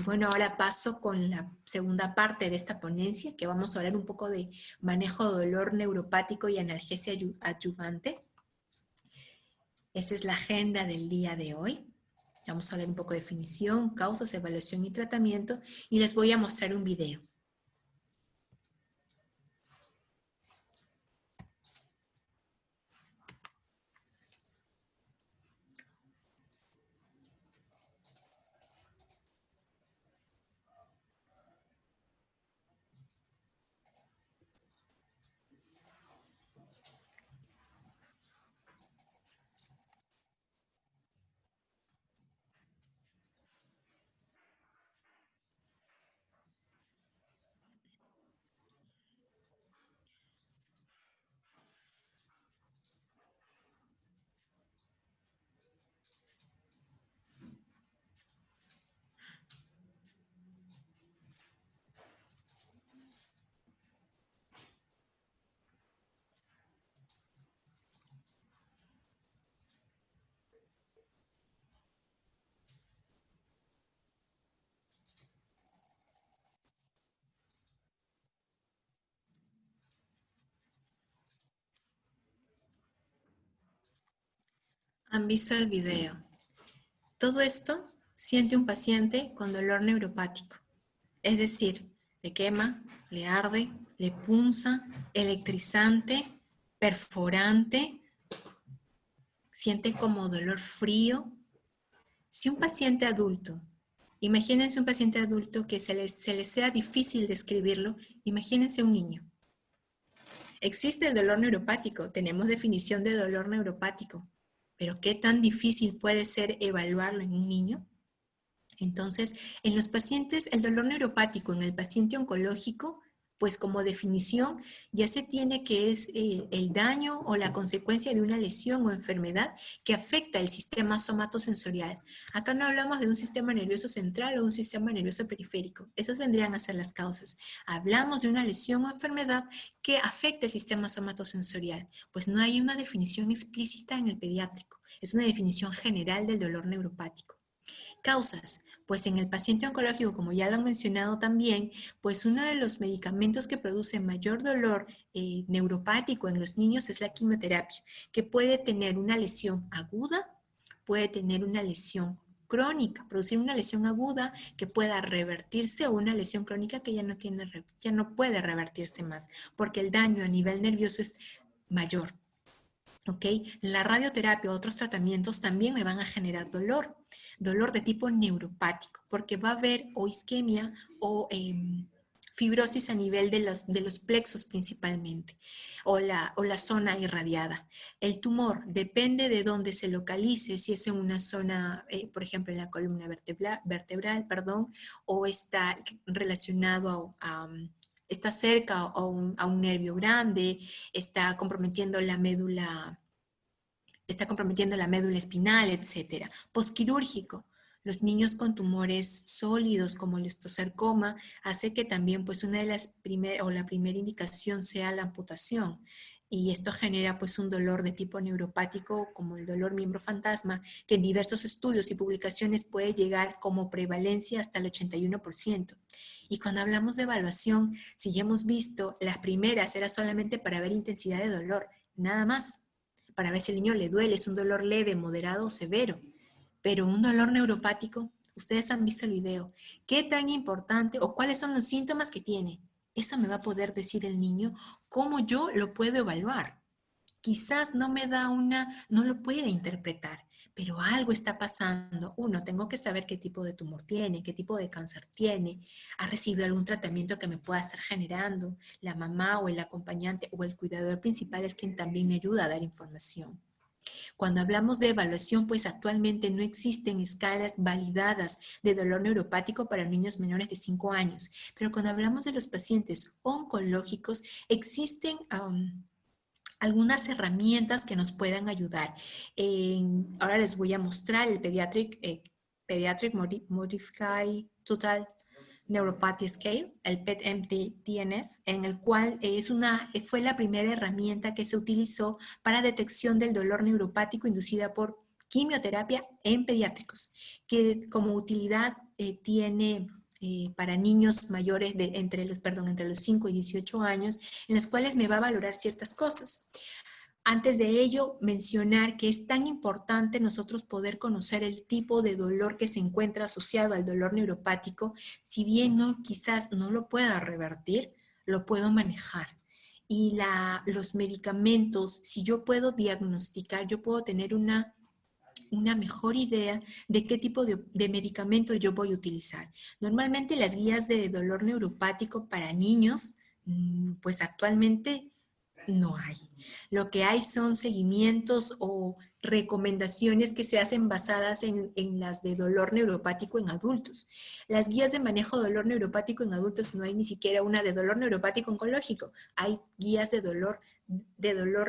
Bueno, ahora paso con la segunda parte de esta ponencia, que vamos a hablar un poco de manejo de dolor neuropático y analgesia adyuvante. Esta es la agenda del día de hoy. Vamos a hablar un poco de definición, causas, evaluación y tratamiento, y les voy a mostrar un video. ¿Han visto el video? Todo esto siente un paciente con dolor neuropático. Es decir, le quema, le arde, le punza, electrizante, perforante, siente como dolor frío. Si un paciente adulto, imagínense un paciente adulto que se les sea difícil describirlo, imagínense un niño. Existe el dolor neuropático, tenemos definición de dolor neuropático, pero ¿qué tan difícil puede ser evaluarlo en un niño? Entonces, en los pacientes, el dolor neuropático en el paciente oncológico, pues como definición, ya se tiene que es el daño o la consecuencia de una lesión o enfermedad que afecta el sistema somatosensorial. Acá no hablamos de un sistema nervioso central o un sistema nervioso periférico. Esas vendrían a ser las causas. Hablamos de una lesión o enfermedad que afecta el sistema somatosensorial. Pues no hay una definición explícita en el pediátrico. Es una definición general del dolor neuropático. Causas, pues en el paciente oncológico, como ya lo han mencionado también, pues uno de los medicamentos que produce mayor dolor neuropático en los niños es la quimioterapia, que puede tener una lesión aguda, puede tener una lesión crónica, producir una lesión aguda que pueda revertirse o una lesión crónica que ya no puede revertirse más, porque el daño a nivel nervioso es mayor. ¿Ok? La radioterapia o otros tratamientos también me van a generar dolor de tipo neuropático, porque va a haber o isquemia o fibrosis a nivel de los plexos principalmente, o la zona irradiada. El tumor depende de dónde se localice, si es en una zona, por ejemplo, en la columna vertebral, o está relacionado está cerca a un nervio grande, está comprometiendo la médula espinal, etc. Postquirúrgico. Los niños con tumores sólidos como el osteosarcoma hace que también pues una de las la primera indicación sea la amputación. Y esto genera pues un dolor de tipo neuropático como el dolor miembro fantasma, que en diversos estudios y publicaciones puede llegar como prevalencia hasta el 81%. Y cuando hablamos de evaluación, si ya hemos visto, las primeras era solamente para ver intensidad de dolor, nada más, para ver si al niño le duele, es un dolor leve, moderado o severo. Pero un dolor neuropático, ustedes han visto el video, ¿qué tan importante o cuáles son los síntomas que tiene? Eso me va a poder decir el niño cómo yo lo puedo evaluar. Quizás no lo puede interpretar, pero algo está pasando. Uno, tengo que saber qué tipo de tumor tiene, qué tipo de cáncer tiene, ha recibido algún tratamiento que me pueda estar generando. La mamá o el acompañante o el cuidador principal es quien también me ayuda a dar información. Cuando hablamos de evaluación, pues actualmente no existen escalas validadas de dolor neuropático para niños menores de 5 años, pero cuando hablamos de los pacientes oncológicos, existen algunas herramientas que nos puedan ayudar. Ahora les voy a mostrar el Pediatric Modified Total Neuropathy Scale, el PET-MTNS, en el cual fue la primera herramienta que se utilizó para detección del dolor neuropático inducida por quimioterapia en pediátricos, que como utilidad tiene para niños mayores entre los 5 y 18 años, en las cuales me va a valorar ciertas cosas. Antes de ello, mencionar que es tan importante nosotros poder conocer el tipo de dolor que se encuentra asociado al dolor neuropático, si bien quizás no lo pueda revertir, lo puedo manejar. Y los medicamentos, si yo puedo diagnosticar, yo puedo tener una mejor idea de qué tipo de medicamento yo voy a utilizar. Normalmente las guías de dolor neuropático para niños, pues actualmente no hay. Lo que hay son seguimientos o recomendaciones que se hacen basadas en las de dolor neuropático en adultos. Las guías de manejo de dolor neuropático en adultos no hay ni siquiera una de dolor neuropático oncológico. Hay guías de dolor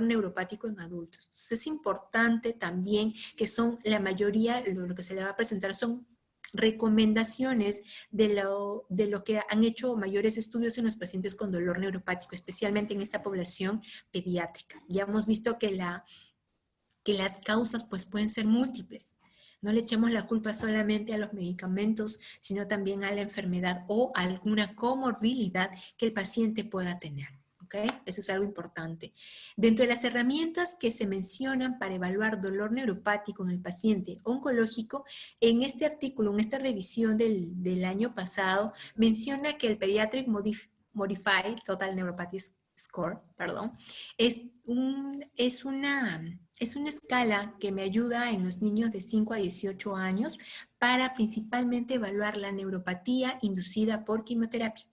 neuropático en adultos. Entonces es importante también que son la mayoría, lo que se le va a presentar son recomendaciones de lo que han hecho mayores estudios en los pacientes con dolor neuropático, especialmente en esta población pediátrica. Ya hemos visto que las causas pues, pueden ser múltiples. No le echemos la culpa solamente a los medicamentos, sino también a la enfermedad o a alguna comorbilidad que el paciente pueda tener. ¿Okay? Eso es algo importante. Dentro de las herramientas que se mencionan para evaluar dolor neuropático en el paciente oncológico, en este artículo, en esta revisión del año pasado, menciona que el Pediatric Modified Total Neuropathy Score, perdón, es una escala que me ayuda en los niños de 5 a 18 años para principalmente evaluar la neuropatía inducida por quimioterapia.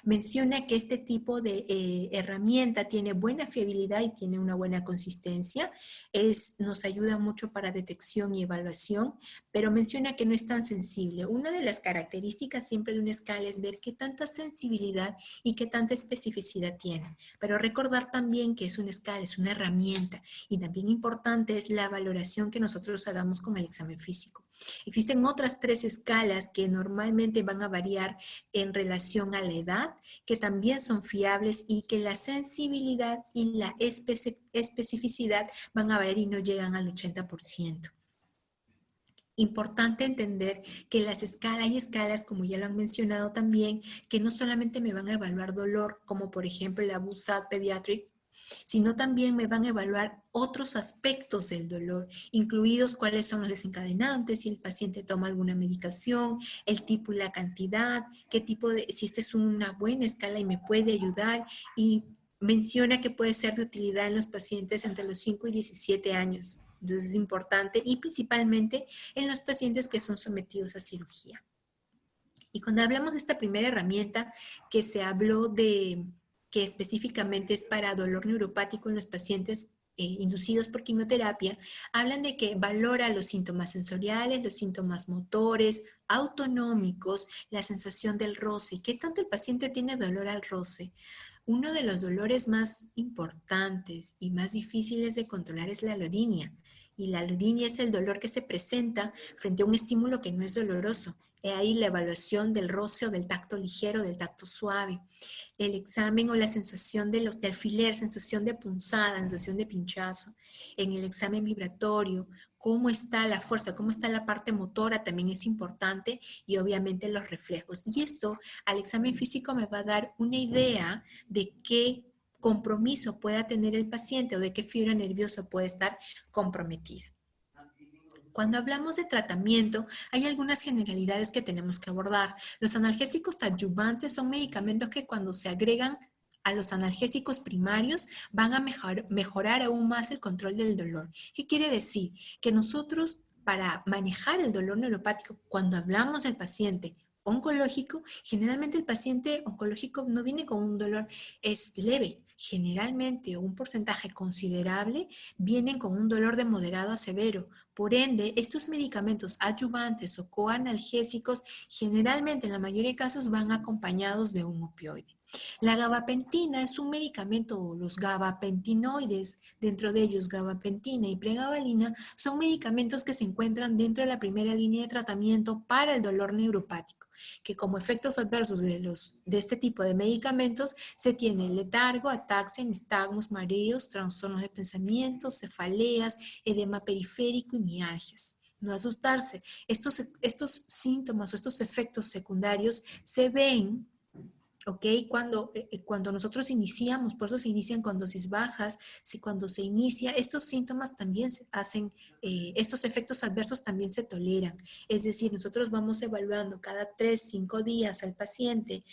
Menciona que este tipo de herramienta tiene buena fiabilidad y tiene una buena consistencia, nos ayuda mucho para detección y evaluación, pero menciona que no es tan sensible. Una de las características siempre de una escala es ver qué tanta sensibilidad y qué tanta especificidad tiene, pero recordar también que es una escala, es una herramienta, y también importante es la valoración que nosotros hagamos con el examen físico. Existen otras 3 escalas que normalmente van a variar en relación a la edad, que también son fiables y que la sensibilidad y la especificidad van a variar y no llegan al 80%. Importante entender que hay escalas, como ya lo han mencionado también, que no solamente me van a evaluar dolor, como por ejemplo la BUSAT Pediatric, sino también me van a evaluar otros aspectos del dolor, incluidos cuáles son los desencadenantes, si el paciente toma alguna medicación, el tipo y la cantidad, si esta es una buena escala y me puede ayudar, y menciona que puede ser de utilidad en los pacientes entre los 5 y 17 años. Entonces es importante, y principalmente en los pacientes que son sometidos a cirugía. Y cuando hablamos de esta primera herramienta que se habló que específicamente es para dolor neuropático en los pacientes inducidos por quimioterapia, hablan de que valora los síntomas sensoriales, los síntomas motores, autonómicos, la sensación del roce. ¿Qué tanto el paciente tiene dolor al roce? Uno de los dolores más importantes y más difíciles de controlar es la alodinia. Y la alodinia es el dolor que se presenta frente a un estímulo que no es doloroso. He ahí la evaluación del roce o del tacto ligero, del tacto suave. El examen o la sensación de alfiler, sensación de punzada, sensación de pinchazo. En el examen vibratorio, cómo está la fuerza, cómo está la parte motora también es importante, y obviamente los reflejos. Y esto al examen físico me va a dar una idea de qué compromiso pueda tener el paciente o de qué fibra nerviosa puede estar comprometida. Cuando hablamos de tratamiento, hay algunas generalidades que tenemos que abordar. Los analgésicos adyuvantes son medicamentos que cuando se agregan a los analgésicos primarios van a mejorar aún más el control del dolor. ¿Qué quiere decir? Que nosotros, para manejar el dolor neuropático, cuando hablamos del paciente oncológico, generalmente el paciente oncológico no viene con un dolor leve, generalmente, o un porcentaje considerable vienen con un dolor de moderado a severo. Por ende, estos medicamentos adyuvantes o coanalgésicos generalmente en la mayoría de casos van acompañados de un opioide. La gabapentina es un medicamento, los gabapentinoides, dentro de ellos gabapentina y pregabalina, son medicamentos que se encuentran dentro de la primera línea de tratamiento para el dolor neuropático, que como efectos adversos de este tipo de medicamentos se tiene letargo, ataxia, nistagmos, mareos, trastornos de pensamiento, cefaleas, edema periférico y mialgias. no asustarse. Estos síntomas o estos efectos secundarios se ven, ¿ok? Cuando nosotros iniciamos, por eso se inician con dosis bajas, si cuando se inicia, estos síntomas también se hacen, estos efectos adversos también se toleran. Es decir, nosotros vamos evaluando cada 3, 5 días al paciente,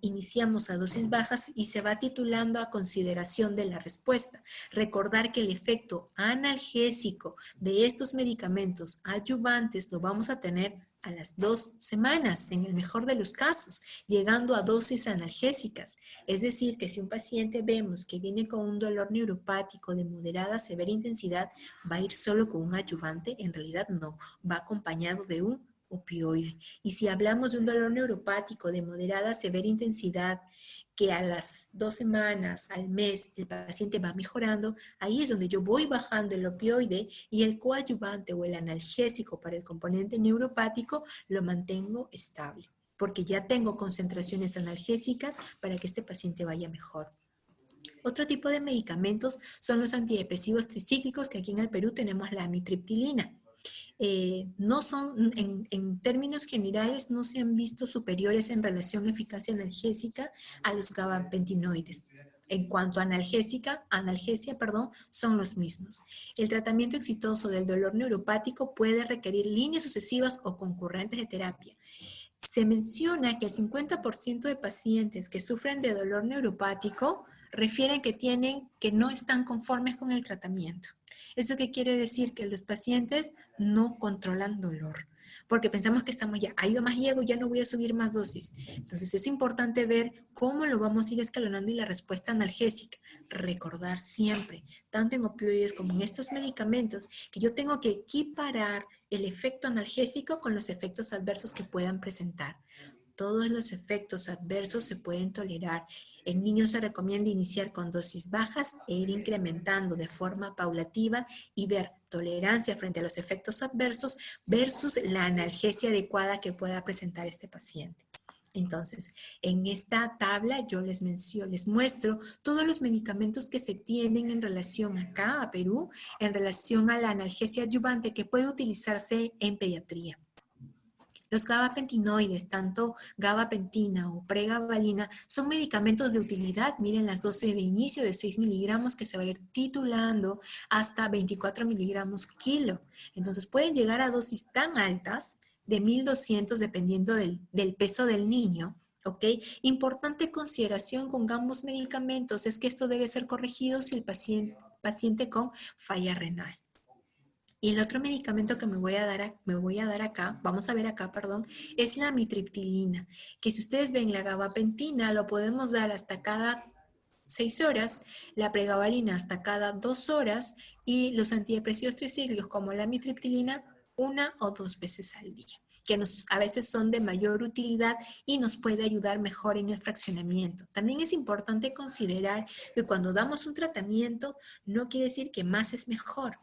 iniciamos a dosis bajas y se va titulando a consideración de la respuesta. Recordar que el efecto analgésico de estos medicamentos adyuvantes lo vamos a tener a las 2 semanas, en el mejor de los casos, llegando a dosis analgésicas. Es decir, que si un paciente vemos que viene con un dolor neuropático de moderada a severa intensidad, va a ir solo con un adyuvante, en realidad no, va acompañado de un opioide. Y si hablamos de un dolor neuropático de moderada a severa intensidad, que a las 2 semanas, al mes, el paciente va mejorando, ahí es donde yo voy bajando el opioide y el coadyuvante o el analgésico para el componente neuropático lo mantengo estable, porque ya tengo concentraciones analgésicas para que este paciente vaya mejor. Otro tipo de medicamentos son los antidepresivos tricíclicos, que aquí en el Perú tenemos la amitriptilina. No son, en términos generales, no se han visto superiores en relación a eficacia analgésica a los gabapentinoides. En cuanto a analgesia, son los mismos. El tratamiento exitoso del dolor neuropático puede requerir líneas sucesivas o concurrentes de terapia. Se menciona que el 50% de pacientes que sufren de dolor neuropático refieren que no están conformes con el tratamiento. ¿Eso qué quiere decir? Que los pacientes no controlan dolor, porque pensamos que estamos ya, ahí más llego, ya no voy a subir más dosis. Entonces es importante ver cómo lo vamos a ir escalonando y la respuesta analgésica. Recordar siempre, tanto en opioides como en estos medicamentos, que yo tengo que equiparar el efecto analgésico con los efectos adversos que puedan presentar. Todos los efectos adversos se pueden tolerar. En niños se recomienda iniciar con dosis bajas e ir incrementando de forma paulativa y ver tolerancia frente a los efectos adversos versus la analgesia adecuada que pueda presentar este paciente. Entonces, en esta tabla yo les muestro todos los medicamentos que se tienen en relación acá a Perú, en relación a la analgesia adyuvante que puede utilizarse en pediatría. Los gabapentinoides, tanto gabapentina o pregabalina, son medicamentos de utilidad. Miren las dosis de inicio de 6 miligramos que se va a ir titulando hasta 24 miligramos kilo. Entonces pueden llegar a dosis tan altas de 1200 dependiendo del peso del niño. ¿Ok? Importante consideración con ambos medicamentos es que esto debe ser corregido si el paciente con falla renal. Y el otro medicamento que me voy a dar acá, vamos a ver acá, perdón, es la amitriptilina, que si ustedes ven la gabapentina lo podemos dar hasta cada 6 horas, la pregabalina hasta cada 2 horas y los antidepresivos tricíclicos como la amitriptilina 1 o 2 veces al día, que a veces son de mayor utilidad y nos puede ayudar mejor en el fraccionamiento. También es importante considerar que cuando damos un tratamiento no quiere decir que más es mejor.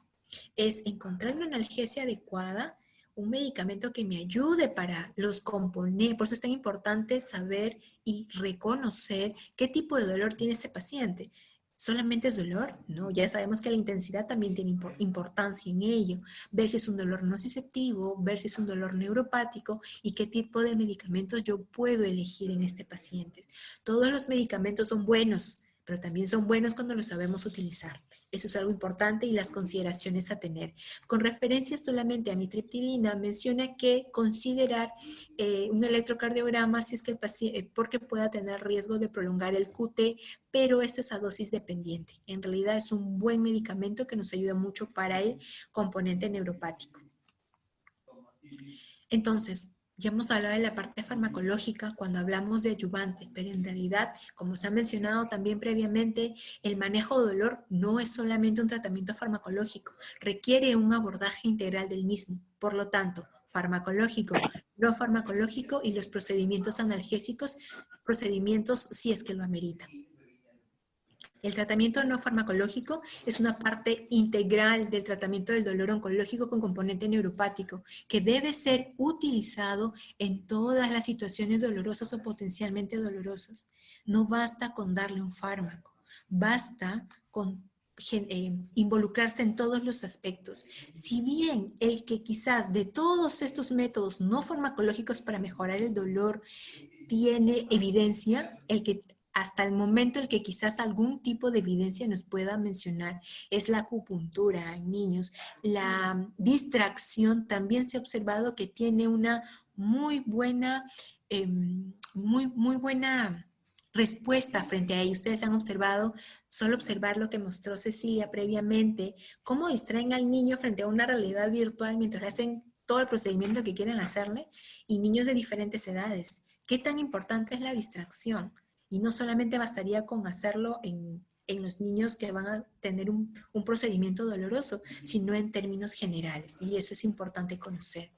Es encontrar una analgesia adecuada, un medicamento que me ayude para los componentes. Por eso es tan importante saber y reconocer qué tipo de dolor tiene este paciente. ¿Solamente es dolor? No, ya sabemos que la intensidad también tiene importancia en ello. Ver si es un dolor nociceptivo, ver si es un dolor neuropático y qué tipo de medicamentos yo puedo elegir en este paciente. Todos los medicamentos son buenos, pero también son buenos cuando los sabemos utilizar. Eso es algo importante y las consideraciones a tener. Con referencia solamente a amitriptilina, menciona que considerar un electrocardiograma si es que el paciente, porque pueda tener riesgo de prolongar el QT, pero esto es a dosis dependiente. En realidad es un buen medicamento que nos ayuda mucho para el componente neuropático. Entonces, ya hemos hablado de la parte farmacológica cuando hablamos de adyuvantes, pero en realidad, como se ha mencionado también previamente, el manejo de dolor no es solamente un tratamiento farmacológico, requiere un abordaje integral del mismo. Por lo tanto, farmacológico, no farmacológico y los procedimientos analgésicos, procedimientos si es que lo amerita. El tratamiento no farmacológico es una parte integral del tratamiento del dolor oncológico con componente neuropático que debe ser utilizado en todas las situaciones dolorosas o potencialmente dolorosas. No basta con darle un fármaco, basta con involucrarse en todos los aspectos. Si bien el que quizás de todos estos métodos no farmacológicos para mejorar el dolor tiene evidencia, el que hasta el momento el que quizás algún tipo de evidencia nos pueda mencionar es la acupuntura en niños. La distracción también se ha observado que tiene una muy buena, muy buena respuesta frente a ello. Ustedes han observado, solo observar lo que mostró Cecilia previamente, cómo distraen al niño frente a una realidad virtual mientras hacen todo el procedimiento que quieren hacerle, y niños de diferentes edades. ¿Qué tan importante es la distracción? Y no solamente bastaría con hacerlo en los niños que van a tener un procedimiento doloroso, sino en términos generales. Y eso es importante conocer.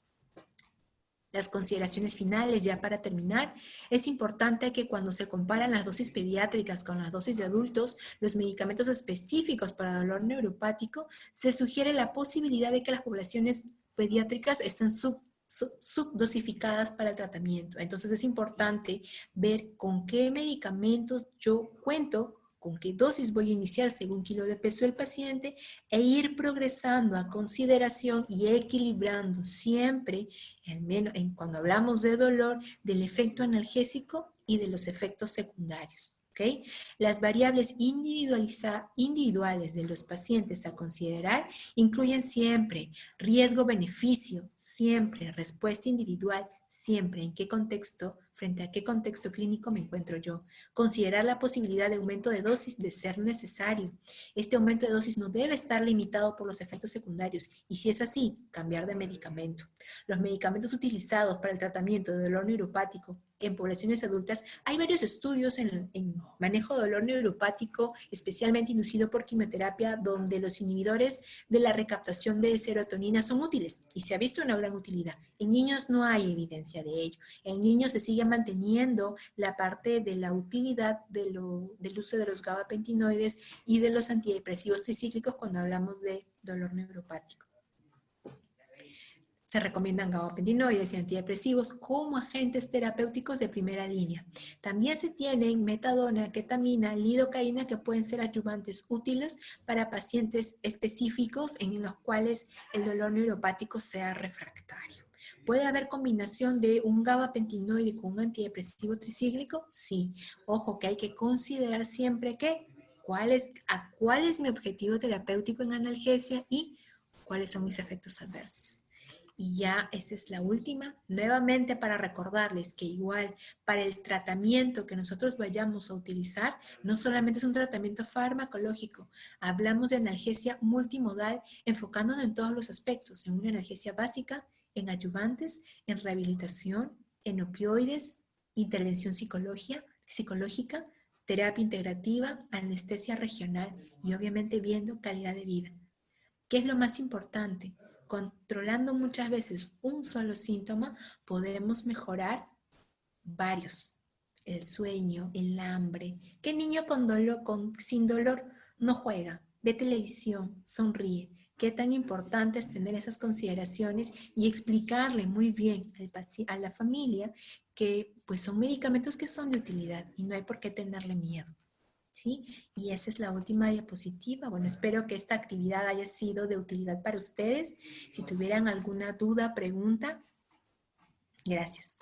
Las consideraciones finales, ya para terminar, es importante que cuando se comparan las dosis pediátricas con las dosis de adultos, los medicamentos específicos para dolor neuropático, se sugiere la posibilidad de que las poblaciones pediátricas estén subdosificadas para el tratamiento. Entonces es importante ver con qué medicamentos yo cuento, con qué dosis voy a iniciar según kilo de peso del paciente, e ir progresando a consideración y equilibrando siempre, al menos cuando hablamos de dolor, del efecto analgésico y de los efectos secundarios. ¿Okay? Las variables individuales de los pacientes a considerar incluyen siempre riesgo-beneficio, siempre respuesta individual, siempre en qué contexto, frente a qué contexto clínico me encuentro yo. Considerar la posibilidad de aumento de dosis de ser necesario. Este aumento de dosis no debe estar limitado por los efectos secundarios, y si es así, cambiar de medicamento. Los medicamentos utilizados para el tratamiento de dolor neuropático en poblaciones adultas, hay varios estudios en manejo de dolor neuropático, especialmente inducido por quimioterapia, donde los inhibidores de la recaptación de serotonina son útiles y se ha visto una gran utilidad. En niños no hay evidencia de ello. En niños se sigue manteniendo la parte de la utilidad del uso de los gabapentinoides y de los antidepresivos tricíclicos cuando hablamos de dolor neuropático. Se recomiendan gabapentinoides y antidepresivos como agentes terapéuticos de primera línea. También se tienen metadona, ketamina, lidocaína, que pueden ser ayudantes útiles para pacientes específicos en los cuales el dolor neuropático sea refractario. ¿Puede haber combinación de un gabapentinoide con un antidepresivo tricíclico? Sí. Ojo que hay que considerar siempre que cuál es mi objetivo terapéutico en analgesia y cuáles son mis efectos adversos. Y ya esta es la última, nuevamente para recordarles que igual para el tratamiento que nosotros vayamos a utilizar, no solamente es un tratamiento farmacológico, hablamos de analgesia multimodal enfocándonos en todos los aspectos, en una analgesia básica, en ayudantes, en rehabilitación, en opioides, intervención psicológica, terapia integrativa, anestesia regional y obviamente viendo calidad de vida. ¿Qué es lo más importante? Controlando muchas veces un solo síntoma, podemos mejorar varios. El sueño, el hambre. ¿Qué niño sin dolor no juega? Ve televisión, sonríe. Qué tan importante es tener esas consideraciones y explicarle muy bien a la familia que pues son medicamentos que son de utilidad y no hay por qué tenerle miedo. ¿Sí? Y esa es la última diapositiva. Bueno, espero que esta actividad haya sido de utilidad para ustedes. Si tuvieran alguna duda, pregunta, gracias.